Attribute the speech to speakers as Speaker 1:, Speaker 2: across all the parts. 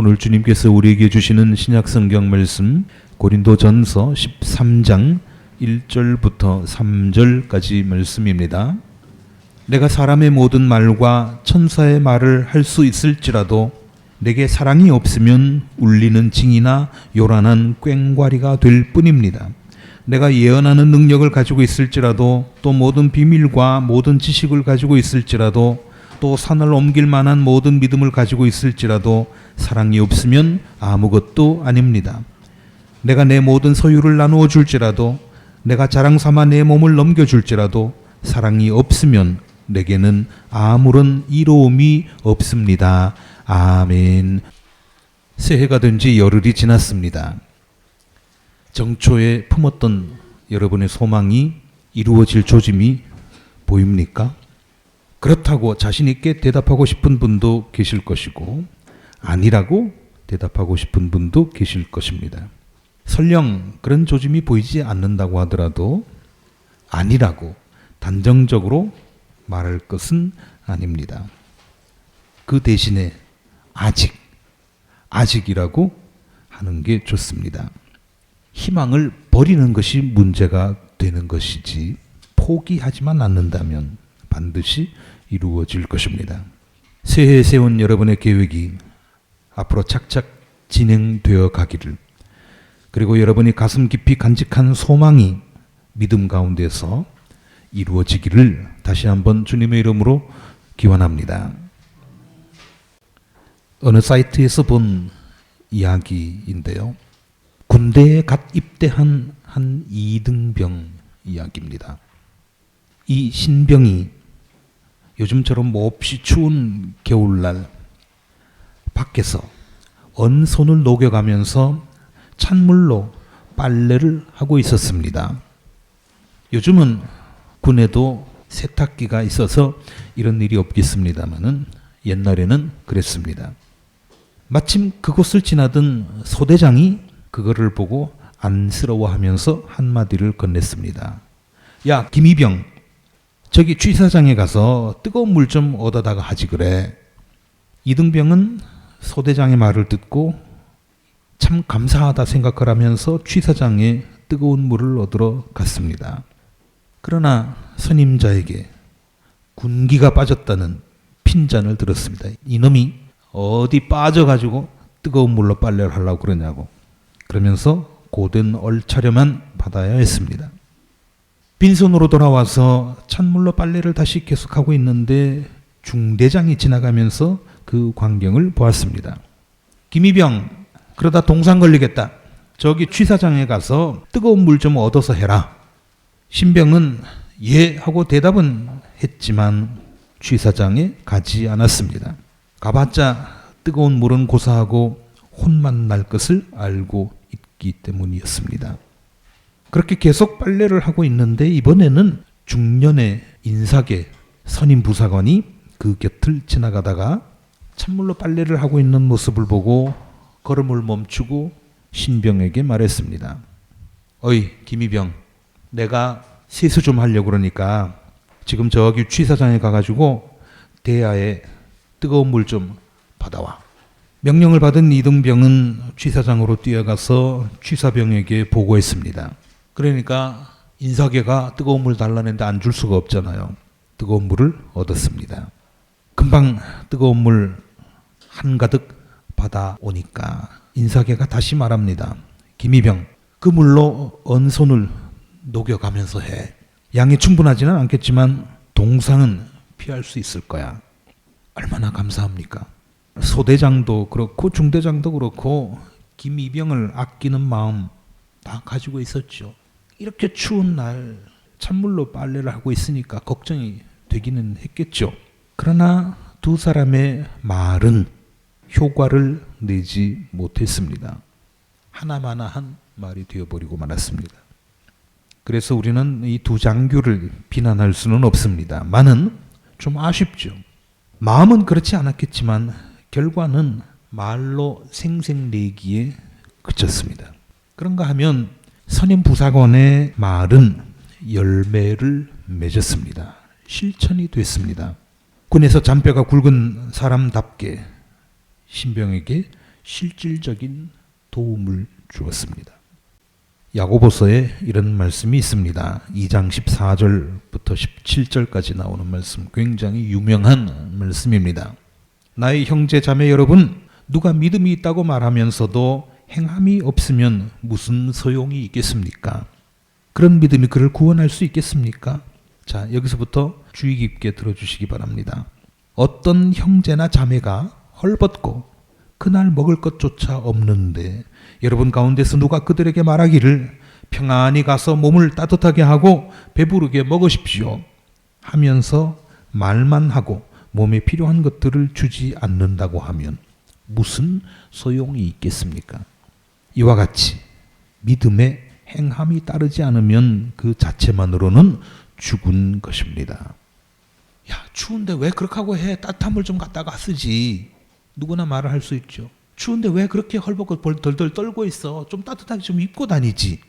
Speaker 1: 오늘 주님께서 우리에게 주시는 신약성경 말씀 고린도전서 13장 1절부터 3절까지 말씀입니다. 내가 사람의 모든 말과 천사의 말을 할 수 있을지라도 내게 사랑이 없으면 울리는 징이나 요란한 꽹과리가 될 뿐입니다. 내가 예언하는 능력을 가지고 있을지라도 또 모든 비밀과 모든 지식을 가지고 있을지라도 또 산을 옮길 만한 모든 믿음을 가지고 있을지라도 사랑이 없으면 아무것도 아닙니다. 내가 내 모든 소유를 나누어 줄지라도 내가 자랑 삼아 내 몸을 넘겨줄지라도 사랑이 없으면 내게는 아무런 이로움이 없습니다. 아멘. 새해가 된 지 열흘이 지났습니다. 정초에 품었던 여러분의 소망이 이루어질 조짐이 보입니까? 그렇다고 자신 있게 대답하고 싶은 분도 계실 것이고 아니라고 대답하고 싶은 분도 계실 것입니다. 설령 그런 조짐이 보이지 않는다고 하더라도 아니라고 단정적으로 말할 것은 아닙니다. 그 대신에 아직이라고 하는 게 좋습니다. 희망을 버리는 것이 문제가 되는 것이지 포기하지만 않는다면 반드시 이루어질 것입니다. 새해에 세운 여러분의 계획이 앞으로 착착 진행되어 가기를, 그리고 여러분이 가슴 깊이 간직한 소망이 믿음 가운데서 이루어지기를 다시 한번 주님의 이름으로 기원합니다. 어느 사이트에서 본 이야기인데요. 군대에 갓 입대한 한 이등병 이야기입니다. 이 신병이 요즘처럼 몹시 추운 겨울날 밖에서 언손을 녹여가면서 찬물로 빨래를 하고 있었습니다. 요즘은 군에도 세탁기가 있어서 이런 일이 없겠습니다만은 옛날에는 그랬습니다. 마침 그곳을 지나던 소대장이 그거를 보고 안쓰러워하면서 한마디를 건넸습니다. 야, 김이병, 저기 취사장에 가서 뜨거운 물 좀 얻어다가 하지 그래. 이등병은 소대장의 말을 듣고 참 감사하다 생각을 하면서 취사장에 뜨거운 물을 얻으러 갔습니다. 그러나 선임자에게 군기가 빠졌다는 핀잔을 들었습니다. 이놈이 어디 빠져가지고 뜨거운 물로 빨래를 하려고 그러냐고. 그러면서 고된 얼차려만 받아야 했습니다. 빈손으로 돌아와서 찬물로 빨래를 다시 계속하고 있는데 중대장이 지나가면서 그 광경을 보았습니다. 김이병, 그러다 동상 걸리겠다. 저기 취사장에 가서 뜨거운 물 좀 얻어서 해라. 신병은 예 하고 대답은 했지만 취사장에 가지 않았습니다. 가봤자 뜨거운 물은 고사하고 혼만 날 것을 알고 있기 때문이었습니다. 그렇게 계속 빨래를 하고 있는데 이번에는 중년의 인사계 선임 부사관이 그 곁을 지나가다가 찬물로 빨래를 하고 있는 모습을 보고 걸음을 멈추고 신병에게 말했습니다. 어이 김이병, 내가 세수 좀 하려고 그러니까 지금 저기 취사장에 가가지고 대야에 뜨거운 물 좀 받아와. 명령을 받은 이등병은 취사장으로 뛰어가서 취사병에게 보고했습니다. 그러니까 인사계가 뜨거운 물 달라는데 안 줄 수가 없잖아요. 뜨거운 물을 얻었습니다. 금방 뜨거운 물 한가득 받아오니까 인사계가 다시 말합니다. 김이병, 그 물로 언손을 녹여가면서 해. 양이 충분하지는 않겠지만 동상은 피할 수 있을 거야. 얼마나 감사합니까? 소대장도 그렇고 중대장도 그렇고 김이병을 아끼는 마음 다 가지고 있었죠. 이렇게 추운 날 찬물로 빨래를 하고 있으니까 걱정이 되기는 했겠죠. 그러나 두 사람의 말은 효과를 내지 못했습니다. 하나마나한 말이 되어버리고 말았습니다. 그래서 우리는 이 두 장교를 비난할 수는 없습니다. 많은 좀 아쉽죠. 마음은 그렇지 않았겠지만 결과는 말로 생색내기에 그쳤습니다. 그런가 하면 선임 부사관의 말은 열매를 맺었습니다. 실천이 됐습니다. 군에서 잔뼈가 굵은 사람답게 신병에게 실질적인 도움을 주었습니다. 야고보서에 이런 말씀이 있습니다. 2장 14절부터 17절까지 나오는 말씀, 굉장히 유명한 말씀입니다. 나의 형제 자매 여러분, 누가 믿음이 있다고 말하면서도 행함이 없으면 무슨 소용이 있겠습니까? 그런 믿음이 그를 구원할 수 있겠습니까? 자, 여기서부터 주의 깊게 들어주시기 바랍니다. 어떤 형제나 자매가 헐벗고 그날 먹을 것조차 없는데 여러분 가운데서 누가 그들에게 말하기를 평안히 가서 몸을 따뜻하게 하고 배부르게 먹으십시오 하면서 말만 하고 몸에 필요한 것들을 주지 않는다고 하면 무슨 소용이 있겠습니까? 이와 같이 믿음에 행함이 따르지 않으면 그 자체만으로는 죽은 것입니다. 야, 추운데 왜 그렇게 하고 해? 따뜻한 물 좀 갖다가 쓰지. 누구나 말을 할 수 있죠. 추운데 왜 그렇게 헐벗고 덜덜 떨고 있어? 좀 따뜻하게 좀 입고 다니지.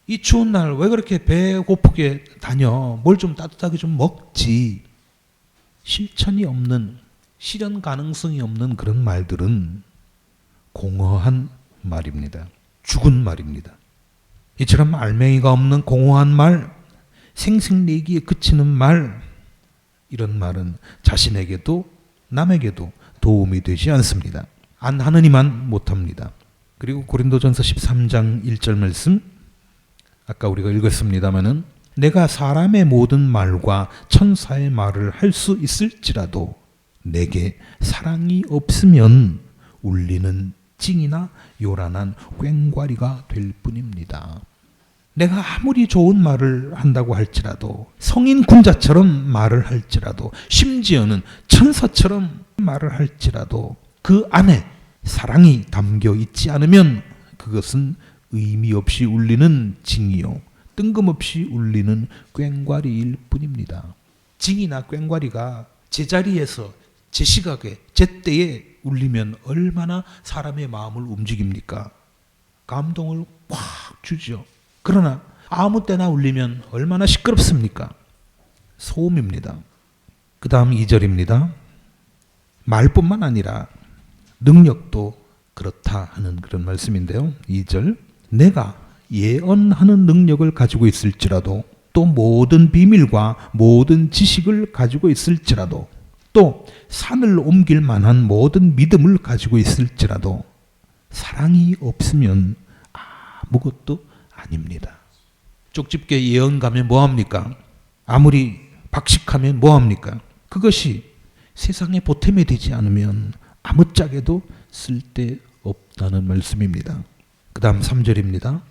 Speaker 1: 이 추운 날 왜 그렇게 배고프게 다녀? 뭘 좀 따뜻하게 좀 먹지. 실천이 없는, 실현 가능성이 없는 그런 말들은 공허한 말입니다. 죽은 말입니다. 이처럼 알맹이가 없는 공허한 말, 생색내기에 그치는 말, 이런 말은 자신에게도 남에게도 도움이 되지 않습니다. 안 하느니만 못합니다. 그리고 고린도전서 13장 1절 말씀, 아까 우리가 읽었습니다마는 내가 사람의 모든 말과 천사의 말을 할 수 있을지라도 내게 사랑이 없으면 울리는 찡이나 요란한 꽹과리가 될 뿐입니다. 내가 아무리 좋은 말을 한다고 할지라도, 성인 군자처럼 말을 할지라도, 심지어는 천사처럼 말을 할지라도 그 안에 사랑이 담겨 있지 않으면 그것은 의미 없이 울리는 징이요 뜬금없이 울리는 꽹과리일 뿐입니다. 징이나 꽹과리가 제자리에서 제 시각에 제 때에 울리면 얼마나 사람의 마음을 움직입니까? 감동을 꽉 주죠. 그러나 아무 때나 울리면 얼마나 시끄럽습니까? 소음입니다. 그 다음 2절입니다. 말뿐만 아니라 능력도 그렇다 하는 그런 말씀인데요. 2절, 내가 예언하는 능력을 가지고 있을지라도, 또 모든 비밀과 모든 지식을 가지고 있을지라도, 또 산을 옮길 만한 모든 믿음을 가지고 있을지라도 사랑이 없으면 아무것도 아닙니다. 쪽집게 예언가면 뭐합니까? 아무리 박식하면 뭐합니까? 그것이 세상에 보탬이 되지 않으면 아무짝에도 쓸데없다는 말씀입니다. 그 다음 3절입니다.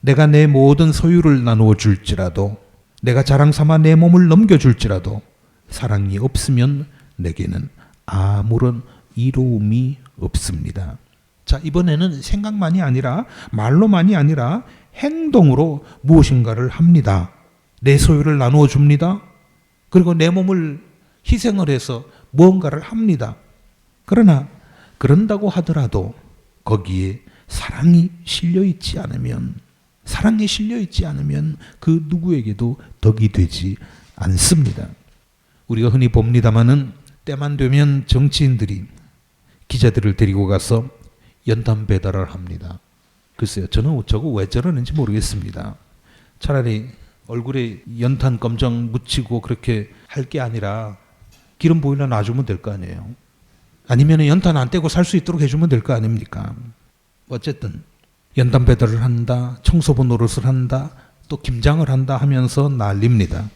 Speaker 1: 내가 내 모든 소유를 나누어 줄지라도, 내가 자랑삼아 내 몸을 넘겨줄지라도 사랑이 없으면 내게는 아무런 이로움이 없습니다. 자, 이번에는 생각만이 아니라 말로만이 아니라 행동으로 무엇인가를 합니다. 내 소유를 나누어 줍니다. 그리고 내 몸을 희생을 해서 무언가를 합니다. 그러나 그런다고 하더라도 거기에 사랑이 실려 있지 않으면 그 누구에게도 덕이 되지 않습니다. 우리가 흔히 봅니다마는 때만 되면 정치인들이 기자들을 데리고 가서 연탄 배달을 합니다. 글쎄요, 저는 저거 왜 저러는지 모르겠습니다. 차라리 얼굴에 연탄 검정 묻히고 그렇게 할 게 아니라 기름 보일러 놔주면 될 거 아니에요. 아니면 연탄 안 떼고 살 수 있도록 해주면 될 거 아닙니까? 어쨌든 연탄 배달을 한다, 청소부 노릇을 한다, 또 김장을 한다 하면서 난립니다.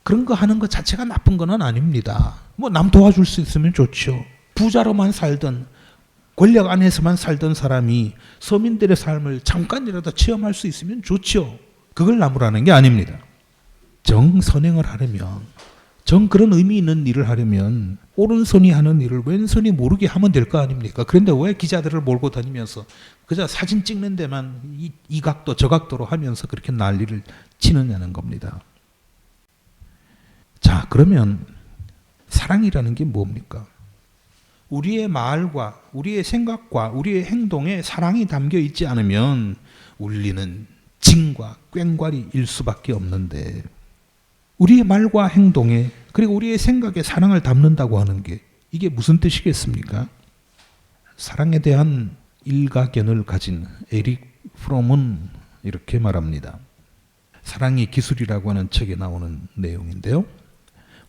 Speaker 1: 그런 거 하는 것 자체가 나쁜 건 아닙니다. 뭐 남 도와줄 수 있으면 좋죠. 부자로만 살던, 권력 안에서만 살던 사람이 서민들의 삶을 잠깐이라도 체험할 수 있으면 좋죠. 그걸 나무라는 게 아닙니다. 정선행을 하려면, 그런 의미 있는 일을 하려면 오른손이 하는 일을 왼손이 모르게 하면 될 거 아닙니까? 그런데 왜 기자들을 몰고 다니면서 그저 사진 찍는 데만 이 각도 저 각도로 하면서 그렇게 난리를 치느냐는 겁니다. 자, 그러면 사랑이라는 게 뭡니까? 우리의 말과 우리의 생각과 우리의 행동에 사랑이 담겨 있지 않으면 울리는 징과 꽹과리일 수밖에 없는데, 우리의 말과 행동에 그리고 우리의 생각에 사랑을 담는다고 하는 게 이게 무슨 뜻이겠습니까? 사랑에 대한 일가견을 가진 에릭 프롬은 이렇게 말합니다. 사랑의 기술이라고 하는 책에 나오는 내용인데요.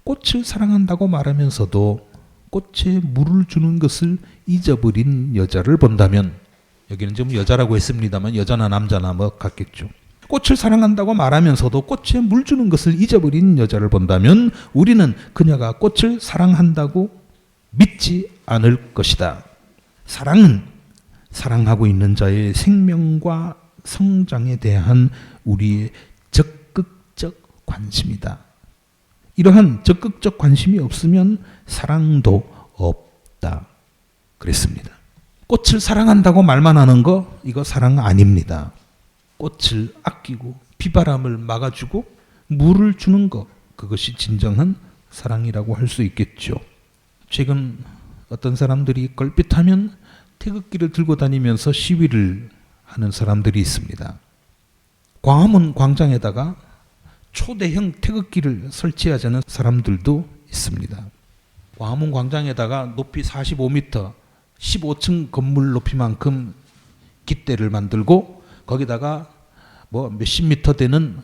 Speaker 1: 꽃을 사랑한다고 말하면서도 꽃에 물을 주는 것을 잊어버린 여자를 본다면, 여기는 지금 여자라고 했습니다만 여자나 남자나 뭐 같겠죠. 꽃을 사랑한다고 말하면서도 꽃에 물 주는 것을 잊어버린 여자를 본다면 우리는 그녀가 꽃을 사랑한다고 믿지 않을 것이다. 사랑은 사랑하고 있는 자의 생명과 성장에 대한 우리의 적극적 관심이다. 이러한 적극적 관심이 없으면 사랑도 없다. 그랬습니다. 꽃을 사랑한다고 말만 하는 거, 이거 사랑 아닙니다. 꽃을 아끼고 비바람을 막아주고 물을 주는 것, 그것이 진정한 사랑이라고 할 수 있겠죠. 최근 어떤 사람들이 걸핏하면 태극기를 들고 다니면서 시위를 하는 사람들이 있습니다. 광화문 광장에다가 초대형 태극기를 설치하자는 사람들도 있습니다. 광화문 광장에다가 높이 45m, 15층 건물 높이만큼 깃대를 만들고 거기다가 뭐 몇십 미터 되는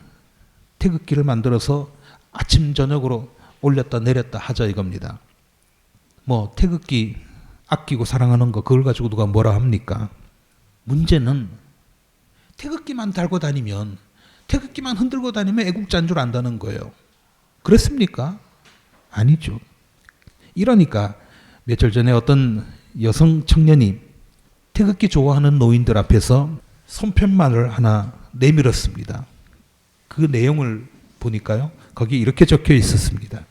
Speaker 1: 태극기를 만들어서 아침 저녁으로 올렸다 내렸다 하자 이겁니다. 뭐 태극기 아끼고 사랑하는 거 그걸 가지고 누가 뭐라 합니까? 문제는 태극기만 달고 다니면, 태극기만 흔들고 다니면 애국자인 줄 안다는 거예요. 그렇습니까? 아니죠. 이러니까 며칠 전에 어떤 여성 청년이 태극기 좋아하는 노인들 앞에서 손팻말을 하나 내밀었습니다. 그 내용을 보니까요, 거기 이렇게 적혀 있었습니다.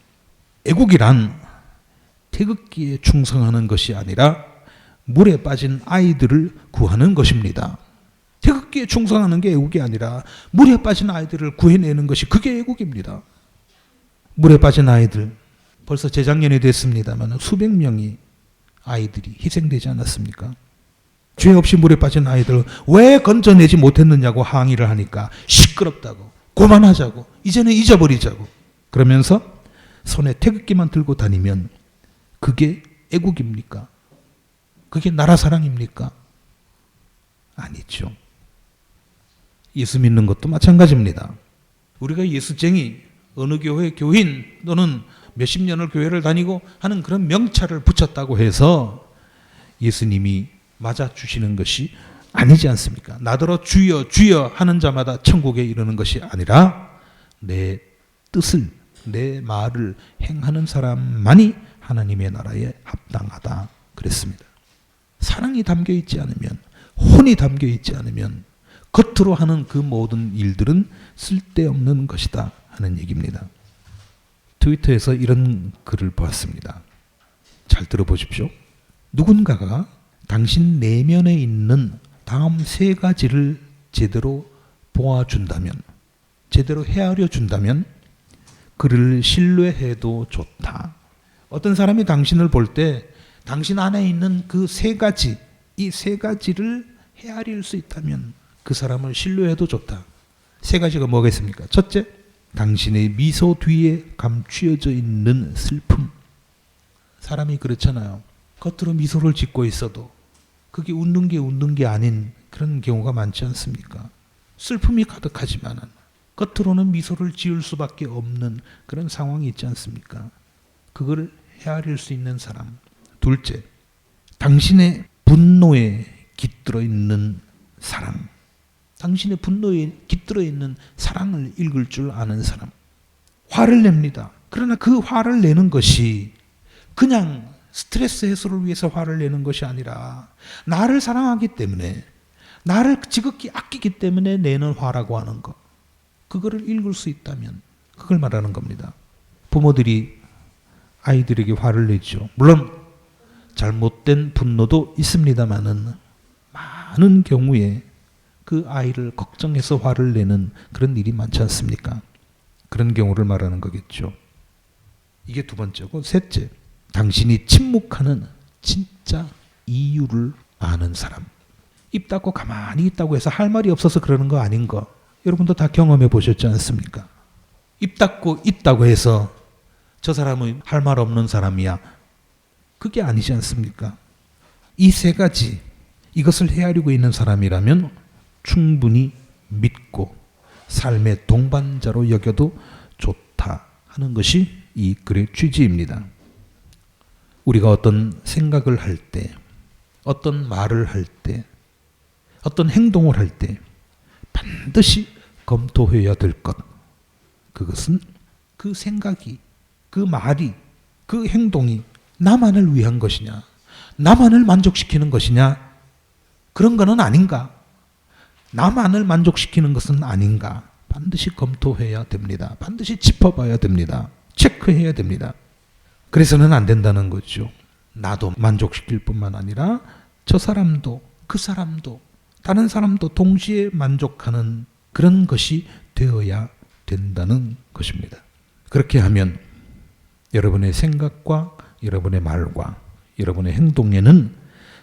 Speaker 1: 애국이란 태극기에 충성하는 것이 아니라 물에 빠진 아이들을 구하는 것입니다. 태극기에 충성하는 게 애국이 아니라 물에 빠진 아이들을 구해내는 것이, 그게 애국입니다. 물에 빠진 아이들, 벌써 재작년이 됐습니다만 수백 명이 아이들이 희생되지 않았습니까? 죄 없이 물에 빠진 아이들 왜 건져내지 못했느냐고 항의를 하니까 시끄럽다고, 그만하자고, 이제는 잊어버리자고 그러면서 손에 태극기만 들고 다니면 그게 애국입니까? 그게 나라 사랑입니까? 아니죠. 예수 믿는 것도 마찬가지입니다. 우리가 예수쟁이, 어느 교회 교인 또는 몇십 년을 교회를 다니고 하는 그런 명찰을 붙였다고 해서 예수님이 맞아주시는 것이 아니지 않습니까? 나더러 주여 주여 하는 자마다 천국에 이르는 것이 아니라 내 뜻을, 내 말을 행하는 사람만이 하나님의 나라에 합당하다 그랬습니다. 사랑이 담겨 있지 않으면, 혼이 담겨 있지 않으면 겉으로 하는 그 모든 일들은 쓸데없는 것이다 하는 얘기입니다. 트위터에서 이런 글을 보았습니다. 잘 들어보십시오. 누군가가 당신 내면에 있는 다음 세 가지를 제대로 보아준다면, 제대로 헤아려 준다면 그를 신뢰해도 좋다. 어떤 사람이 당신을 볼 때 당신 안에 있는 그 세 가지, 이 세 가지를 헤아릴 수 있다면 그 사람을 신뢰해도 좋다. 세 가지가 뭐겠습니까? 첫째, 당신의 미소 뒤에 감추어져 있는 슬픔. 사람이 그렇잖아요. 겉으로 미소를 짓고 있어도 그게 웃는 게 아닌 그런 경우가 많지 않습니까? 슬픔이 가득하지만 겉으로는 미소를 지을 수밖에 없는 그런 상황이 있지 않습니까? 그걸 헤아릴 수 있는 사람. 둘째, 당신의 분노에 깃들어 있는 사랑. 당신의 분노에 깃들어 있는 사랑을 읽을 줄 아는 사람. 화를 냅니다. 그러나 그 화를 내는 것이 그냥 스트레스 해소를 위해서 화를 내는 것이 아니라 나를 사랑하기 때문에, 나를 지극히 아끼기 때문에 내는 화라고 하는 것. 그거를 읽을 수 있다면 그걸 말하는 겁니다. 부모들이 아이들에게 화를 내죠. 물론 잘못된 분노도 있습니다만은 많은 경우에 그 아이를 걱정해서 화를 내는 그런 일이 많지 않습니까? 그런 경우를 말하는 거겠죠. 이게 두 번째고, 셋째, 당신이 침묵하는 진짜 이유를 아는 사람. 입 닫고 가만히 있다고 해서 할 말이 없어서 그러는 거 아닌 거 여러분도 다 경험해 보셨지 않습니까? 입 닫고 있다고 해서 저 사람은 할 말 없는 사람이야, 그게 아니지 않습니까? 이 세 가지, 이것을 헤아리고 있는 사람이라면 충분히 믿고 삶의 동반자로 여겨도 좋다 하는 것이 이 글의 취지입니다. 우리가 어떤 생각을 할 때, 어떤 말을 할 때, 어떤 행동을 할 때 반드시 검토해야 될 것, 그것은 그 생각이, 그 말이, 그 행동이 나만을 위한 것이냐, 나만을 만족시키는 것이냐, 그런 거는 아닌가, 나만을 만족시키는 것은 아닌가, 반드시 검토해야 됩니다. 반드시 짚어봐야 됩니다. 체크해야 됩니다. 그래서는 안 된다는 거죠. 나도 만족시킬 뿐만 아니라 저 사람도, 그 사람도, 다른 사람도 동시에 만족하는 그런 것이 되어야 된다는 것입니다. 그렇게 하면 여러분의 생각과 여러분의 말과 여러분의 행동에는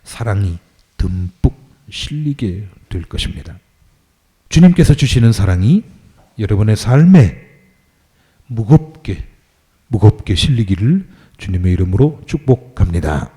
Speaker 1: 사랑이 듬뿍 실리게 될 것입니다. 주님께서 주시는 사랑이 여러분의 삶에 무겁게 실리기를 주님의 이름으로 축복합니다.